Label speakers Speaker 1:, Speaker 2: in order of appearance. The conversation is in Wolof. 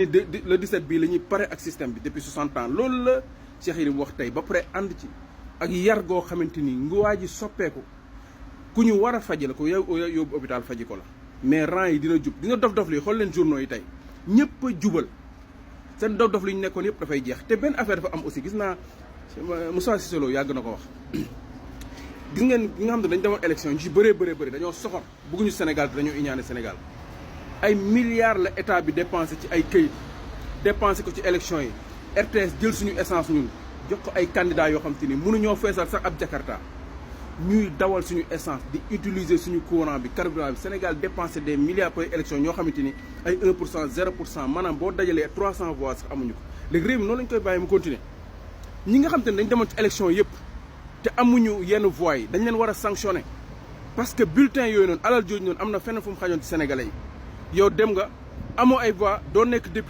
Speaker 1: le 17 bii la ñuy pare ak système bi depuis 60 ans loolu la Cheikh Yérim wax tey ba pare ànd ci ak yar goo xamante ni nguwaa ji soppeeku ku ñu war a faji la ko yóbbu hôpital faji ko la mais rang yi dina jub di nga dof-dof li xool leen journaux yi tey ñëpp a jubal seen dof-dof li ñu nekkoon yëpp dafay jeex te benn affaire dafa am aussi gis naa Moussa Cissé Lo yàgg na ko wax gis ngeen ñi nga xam ne dañ demoon élection ñu ci bëree dañoo soxor bëgguñu Sénégal te dañoo iñaane Sénégal ay milliards la état bi dépensé ci ay këyit dépensé ko ci élection yi RTS jël suñu essence ñun jox ko ay candidats yoo xam te ni mënuñoo feesal sax ab Jakarta ñuy dawal suñu essence di utiliser suñu courant bi carburant bi Sénégal dépensé des milliards pour élection ñoo xamante ni ay 1% 0% maanaam boo dajalee 300 voix sax amuñu ko léegi réew mi noonu lañ koy bàyyi mu continuer ñi nga xam te ne dañ demoon ci élection yëpp te amuñu yenn voix yi dañ leen war a sanctionner parce que bulletin yooyu noonu alal jooju noonu am na fenn fu mu xajoon ci sénégalais yi yow dem nga amoo ay voix doo nekk député